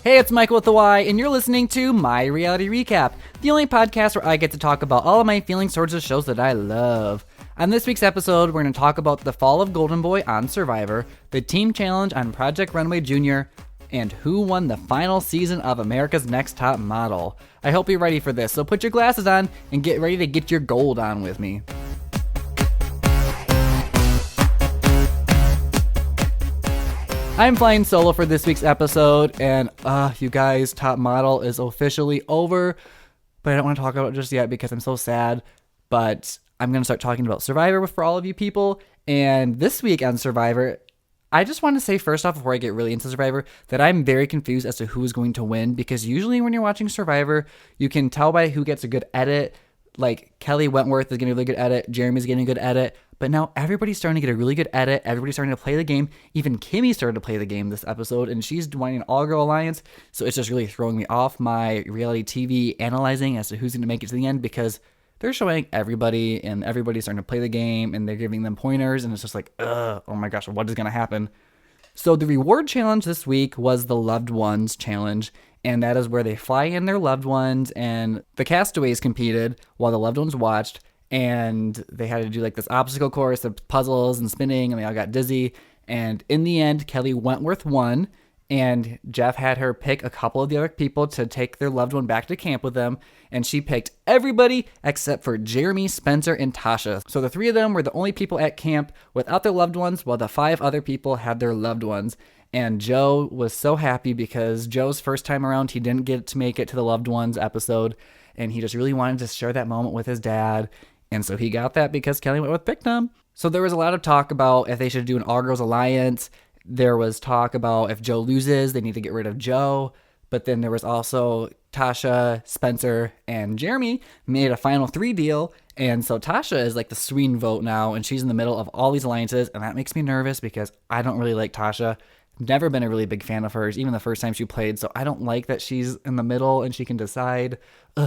Hey, it's Michael with the Y, and you're listening to My Reality Recap, the only podcast where I get to talk about all of my feelings towards the shows that I love. On this week's episode, we're going to talk about the fall of Golden Boy on Survivor, the team challenge on Project Runway Jr., and who won the final season of America's Next Top Model. I hope you're ready for this, so put your glasses on and get ready to get your gold on with me. I'm flying solo for this week's episode, and you guys, Top Model is officially over, but I don't want to talk about it just yet because I'm so sad, but I'm going to start talking about Survivor for all of you people, and this week on Survivor, I just want to say first off, before I get really into Survivor, that I'm very confused as to who is going to win, because usually when you're watching Survivor, you can tell by who gets a good edit. Like, Kelly Wentworth is getting a really good edit, Jeremy's getting a good edit, but now everybody's starting to get a really good edit, everybody's starting to play the game, even Kimmy started to play the game this episode, and she's joining an all-girl alliance, so it's just really throwing me off my reality TV analyzing as to who's going to make it to the end, because they're showing everybody, and everybody's starting to play the game, and they're giving them pointers, and it's just like, oh my gosh, what is going to happen? So the reward challenge this week was the Loved Ones challenge, and that is where they fly in their loved ones, and the castaways competed while the loved ones watched, and they had to do like this obstacle course of puzzles and spinning, and they all got dizzy, and in the end, Kelly Wentworth won, and Jeff had her pick a couple of the other people to take their loved one back to camp with them, and she picked everybody except for Jeremy, Spencer, and Tasha. So the three of them were the only people at camp without their loved ones, while the five other people had their loved ones. And Joe was so happy because Joe's first time around, he didn't get to make it to the loved ones episode, and he just really wanted to share that moment with his dad. And so he got that because Kelly Wentworth picked him. So there was a lot of talk about if they should do an all-girls alliance. There was talk about if Joe loses, they need to get rid of Joe. But then there was also Tasha, Spencer, and Jeremy made a final three deal. And so Tasha is like the swing vote now, and she's in the middle of all these alliances. And that makes me nervous because I don't really like Tasha. Never been a really big fan of hers, even the first time she played. So I don't like that she's in the middle and she can decide.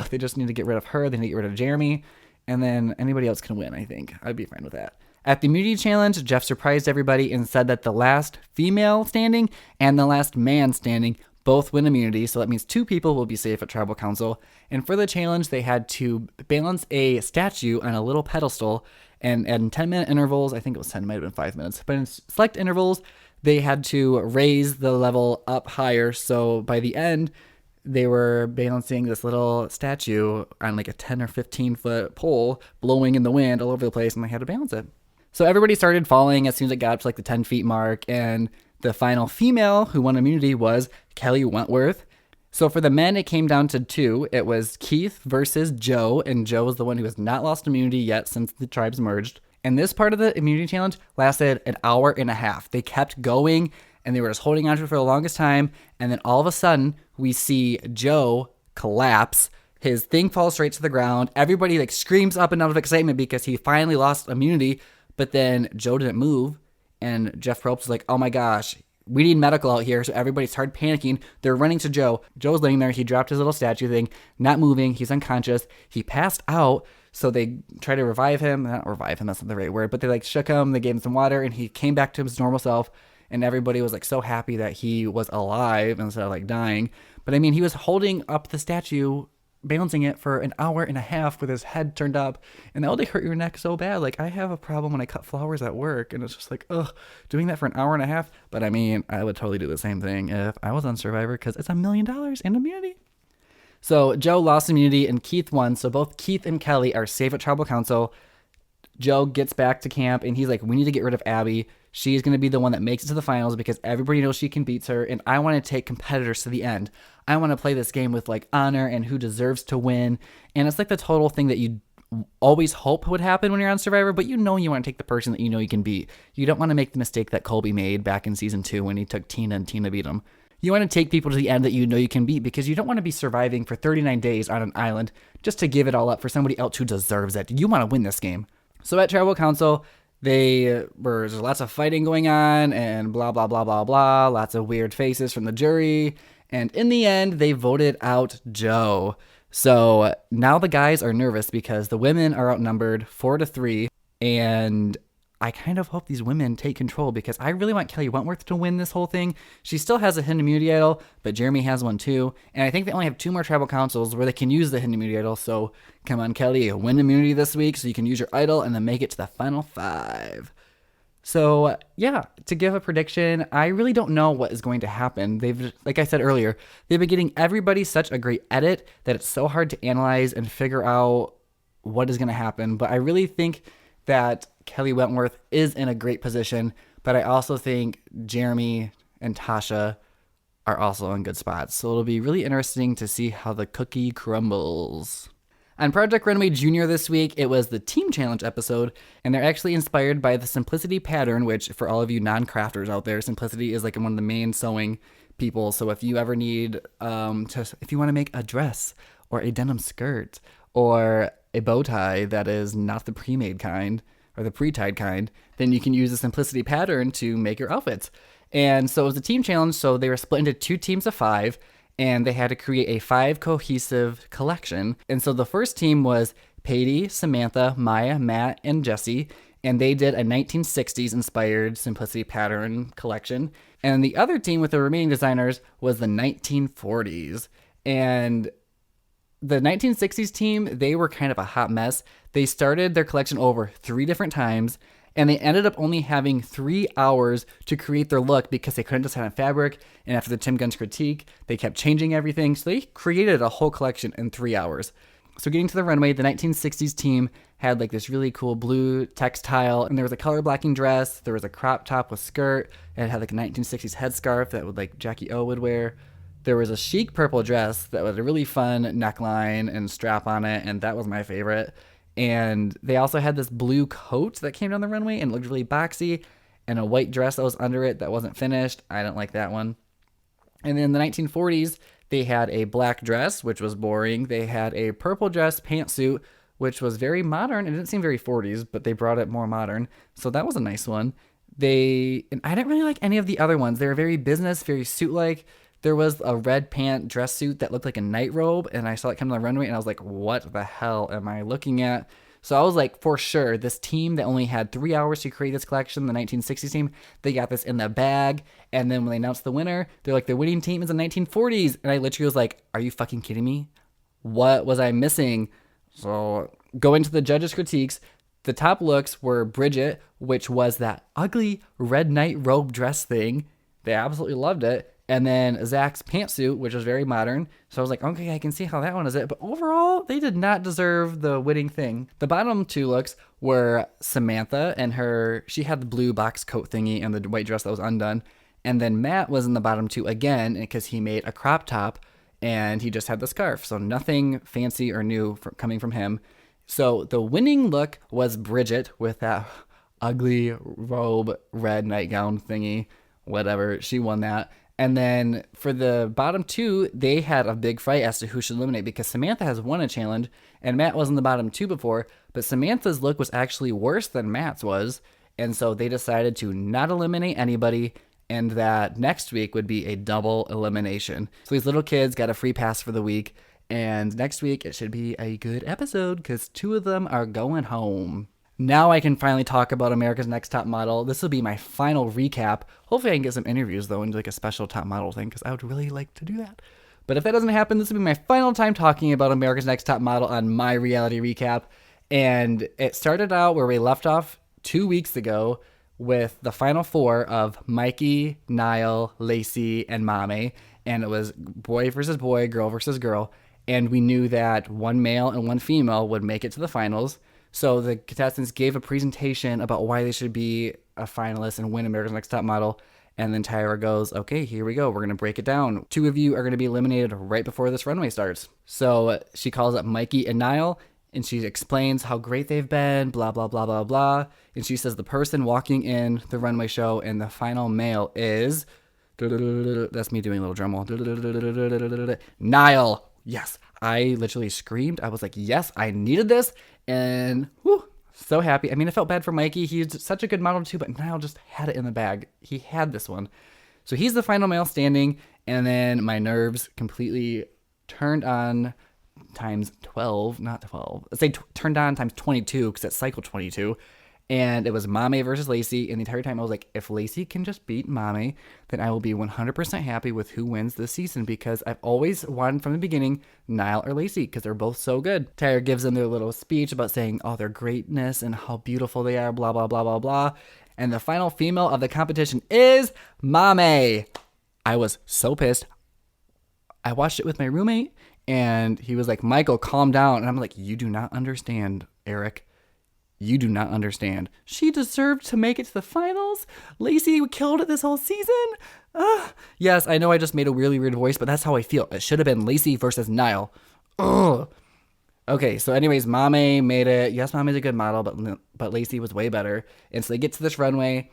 They just need to get rid of her. They need to get rid of Jeremy. And then anybody else can win, I think. I'd be fine with that. At the immunity challenge, Jeff surprised everybody and said that the last female standing and the last man standing both win immunity. So that means two people will be safe at Tribal Council. And for the challenge, they had to balance a statue on a little pedestal. And in 10-minute intervals, I think it was 10, it might have been 5 minutes. But in select intervals, they had to raise the level up higher. So by the end, they were balancing this little statue on like a 10 or 15 foot pole, blowing in the wind all over the place, and they had to balance it. So everybody started falling as soon as it got up to like the 10 feet mark, and the final female who won immunity was Kelly Wentworth. So for the men, it came down to two. It was Keith versus Joe, and Joe was the one who has not lost immunity yet since the tribes merged. And this part of the immunity challenge lasted an hour and a half. They kept going, and they were just holding on to it for the longest time, and then all of a sudden, we see Joe collapse. His thing falls straight to the ground. Everybody like screams up and out of excitement because he finally lost immunity, but then Joe didn't move, and Jeff Probst was like, oh my gosh, we need medical out here. So everybody started panicking. They're running to Joe. Joe's laying there. He dropped his little statue thing, not moving. He's unconscious. He passed out. So they tried to revive him. Not revive him, that's not the right word, but they like shook him. They gave him some water, and he came back to his normal self. And everybody was like so happy that he was alive instead of like dying. But I mean, he was holding up the statue, balancing it for an hour and a half with his head turned up. And they hurt your neck so bad. Like, I have a problem when I cut flowers at work, and it's just like, doing that for an hour and a half. But I mean, I would totally do the same thing if I was on Survivor, because it's $1 million in immunity. So Joe lost immunity and Keith won. So both Keith and Kelly are safe at Tribal Council. Joe gets back to camp, and he's like, we need to get rid of Abby. She's going to be the one that makes it to the finals because everybody knows she can beat her, and I want to take competitors to the end. I want to play this game with like honor and who deserves to win. And it's like the total thing that you always hope would happen when you're on Survivor, but you want to take the person that you know you can beat. You don't want to make the mistake that Colby made back in season 2 when he took Tina and Tina beat him. You want to take people to the end that you know you can beat, because you don't want to be surviving for 39 days on an island just to give it all up for somebody else who deserves it. You want to win this game. So at Tribal Council, there's lots of fighting going on and blah, blah, blah, blah, blah. Lots of weird faces from the jury. And in the end, they voted out Joe. So now the guys are nervous because the women are outnumbered 4-3. And I kind of hope these women take control because I really want Kelly Wentworth to win this whole thing. She still has a hidden immunity idol, but Jeremy has one too. And I think they only have 2 more tribal councils where they can use the hidden immunity idol. So come on, Kelly, win immunity this week so you can use your idol and then make it to the final 5. So yeah, to give a prediction, I really don't know what is going to happen. They've, like I said earlier, they've been getting everybody such a great edit that it's so hard to analyze and figure out what is going to happen. But I really think that Kelly Wentworth is in a great position, but I also think Jeremy and Tasha are also in good spots. So it'll be really interesting to see how the cookie crumbles. On Project Runway Junior this week, it was the Team Challenge episode, and they're actually inspired by the Simplicity pattern, which for all of you non-crafters out there, Simplicity is like one of the main sewing people. So if you ever need, if you want to make a dress or a denim skirt or a bow tie that is not the pre-made kind or the pre-tied kind, then you can use the Simplicity pattern to make your outfits. And so it was a team challenge, so they were split into 2 teams of 5, and they had to create a 5 cohesive collection. And so the first team was Paidy, Samantha, Maya, Matt, and Jesse, and they did a 1960s inspired Simplicity pattern collection. And the other team with the remaining designers was the 1940s. And the 1960s team, they were kind of a hot mess. They started their collection over 3 different times, and they ended up only having 3 hours to create their look because they couldn't decide on fabric. And after the Tim Gunn's critique, they kept changing everything. So they created a whole collection in 3 hours. So getting to the runway, the 1960s team had like this really cool blue textile, and there was a color blocking dress. There was a crop top with skirt, and it had like a 1960s headscarf that would like Jackie O would wear. There was a chic purple dress that was a really fun neckline and strap on it, and that was my favorite. And they also had this blue coat that came down the runway and looked really boxy, and a white dress that was under it that wasn't finished. I didn't like that one. And then in the 1940s, they had a black dress, which was boring. They had a purple dress pantsuit, which was very modern. It didn't seem very 40s, but they brought it more modern. So that was a nice one. And I didn't really like any of the other ones. They were very business, very suit-like. There was a red pant dress suit that looked like a night robe, and I saw it come on the runway, and I was like, what the hell am I looking at? So I was like, for sure, this team that only had 3 hours to create this collection, the 1960s team, they got this in the bag. And then when they announced the winner, they're like, the winning team is the 1940s. And I literally was like, are you fucking kidding me? What was I missing? So going to the judges' critiques, the top looks were Bridget, which was that ugly red night robe dress thing. They absolutely loved it. And then Zach's pantsuit, which was very modern. So I was like, okay, I can see how that one is it. But overall, they did not deserve the winning thing. The bottom 2 looks were Samantha and she had the blue box coat thingy and the white dress that was undone. And then Matt was in the bottom 2 again because he made a crop top and he just had the scarf. So nothing fancy or new coming from him. So the winning look was Bridget with that ugly robe, red nightgown thingy, whatever. She won that. And then for the bottom 2, they had a big fight as to who should eliminate because Samantha has won a challenge and Matt was in the bottom 2 before, but Samantha's look was actually worse than Matt's was. And so they decided to not eliminate anybody and that next week would be a double elimination. So these little kids got a free pass for the week, and next week it should be a good episode because 2 of them are going home. Now I can finally talk about America's Next Top Model. This will be my final recap. Hopefully I can get some interviews, though, and do like a special top model thing, because I would really like to do that. But if that doesn't happen, this will be my final time talking about America's Next Top Model on my reality recap. And it started out where we left off 2 weeks ago with the final 4 of Mikey, Niall, Lacey, and Mame. And it was boy versus boy, girl versus girl. And we knew that 1 male and 1 female would make it to the finals. So the contestants gave a presentation about why they should be a finalist and win America's Next Top Model. And then Tyra goes, okay, here we go. We're going to break it down. 2 of you are going to be eliminated right before this runway starts. So she calls up Mikey and Niall, and she explains how great they've been, blah, blah, blah, blah, blah. And she says the person walking in the runway show and the final male is... That's me doing a little drum roll. Niall. Yes. I literally screamed. I was like, yes, I needed this. And whew, so happy. I mean, I felt bad for Mikey. He's such a good model too, but Niall just had it in the bag. He had this one. So he's the final male standing. And then my nerves completely turned on times 12, not 12. Let's say turned on times 22 because it's cycle 22. And it was Mame versus Lacey. And the entire time I was like, if Lacey can just beat Mame, then I will be 100% happy with who wins this season, because I've always wanted from the beginning Niall or Lacey, because they're both so good. Tyra gives them their little speech about saying all their greatness and how beautiful they are, blah, blah, blah, blah, blah. And the final female of the competition is Mame. I was so pissed. I watched it with my roommate, and he was like, Michael, calm down. And I'm like, you do not understand, Eric. You do not understand. She deserved to make it to the finals. Lacey killed it this whole season. Yes, I know I just made a really weird voice, but that's how I feel. It should have been Lacey versus Niall. Ugh. Okay, so anyways, Mame made it. Yes, Mame's a good model, but Lacey was way better. And so they get to this runway.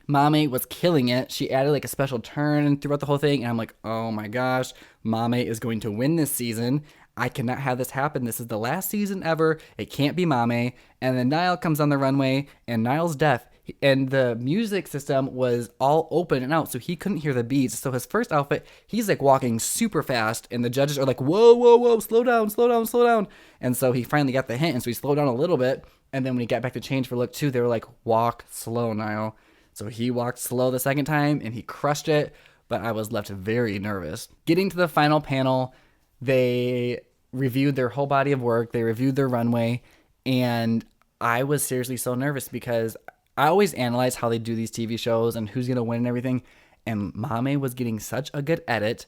Mame was killing it. She added like a special turn throughout the whole thing. And I'm like, oh my gosh, Mame is going to win this season. I cannot have this happen. This is the last season ever. It can't be Mame. And then Niall comes on the runway, and Niall's deaf. And the music system was all open and out, so he couldn't hear the beats. So his first outfit, he's like walking super fast, and the judges are like, whoa, whoa, whoa, slow down, slow down, slow down. And so he finally got the hint, and so he slowed down a little bit. And then when he got back to change for look 2, they were like, walk slow, Niall. So he walked slow the second time, and he crushed it, but I was left very nervous. Getting to the final panel, they reviewed their whole body of work. They reviewed their runway, and I was seriously so nervous because I always analyze how they do these TV shows and who's going to win and everything. And Mame was getting such a good edit.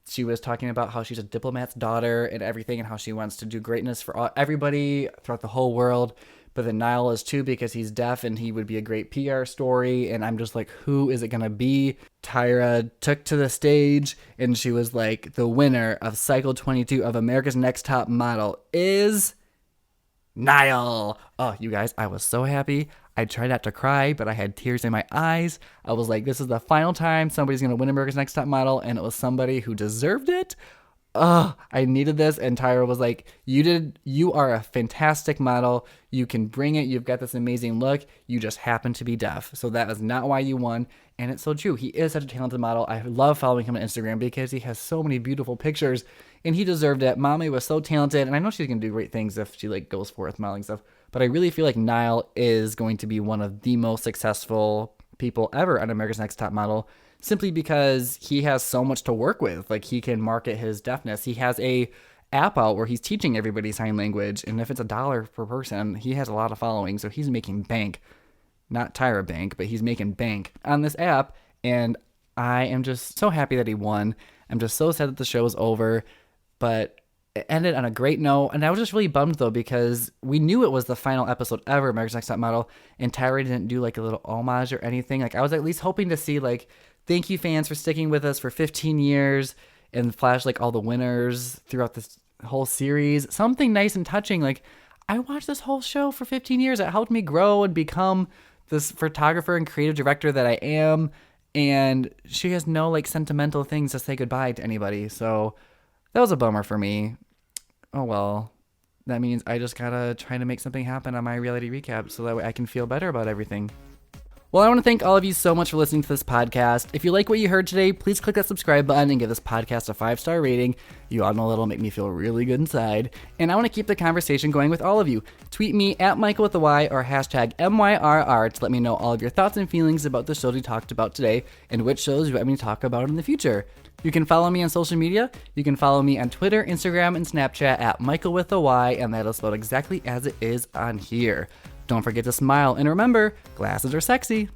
She was talking about how she's a diplomat's daughter and everything, and how she wants to do greatness for everybody throughout the whole world. But then Niall is too, because he's deaf and he would be a great PR story. And I'm just like, who is it going to be? Tyra took to the stage and she was like, the winner of Cycle 22 of America's Next Top Model is Niall. Oh, you guys, I was so happy. I tried not to cry, but I had tears in my eyes. I was like, this is the final time somebody's going to win America's Next Top Model. And it was somebody who deserved it. I needed this. And Tyra was like, you are a fantastic model. You can bring it. You've got this amazing look. You just happen to be deaf. So that is not why you won. And it's so true. He is such a talented model. I love following him on Instagram because he has so many beautiful pictures, and he deserved it. Mame was so talented, and I know she's going to do great things if she like goes for it with modeling stuff. But I really feel like Niall is going to be one of the most successful people ever on America's Next Top Model, simply because he has so much to work with. Like, he can market his deafness. He has a app out where he's teaching everybody sign language, and if it's $1 per person, he has a lot of following, so he's making bank. Not Tyra Bank, but he's making bank on this app, and I am just so happy that he won. I'm just so sad that the show is over, but it ended on a great note, and I was just really bummed, though, because we knew it was the final episode ever, America's Next Top Model, and Tyra didn't do, like, a little homage or anything. Like, I was at least hoping to see, like, thank you, fans, for sticking with us for 15 years, and flash, like, all the winners throughout this whole series. Something nice and touching. Like, I watched this whole show for 15 years. It helped me grow and become this photographer and creative director that I am, and she has no, like, sentimental things to say goodbye to anybody, so that was a bummer for me. Oh well, that means I just gotta try to make something happen on my reality recap so that way I can feel better about everything. Well, I want to thank all of you so much for listening to this podcast. If you like what you heard today, please click that subscribe button and give this podcast a 5-star rating. You all know that'll make me feel really good inside. And I want to keep the conversation going with all of you. Tweet me at Michael with a Y or hashtag MYRR to let me know all of your thoughts and feelings about the shows we talked about today and which shows you want me to talk about in the future. You can follow me on social media. You can follow me on Twitter, Instagram, and Snapchat at Michael with a Y, and that is spelled exactly as it is on here. Don't forget to smile, and remember, glasses are sexy.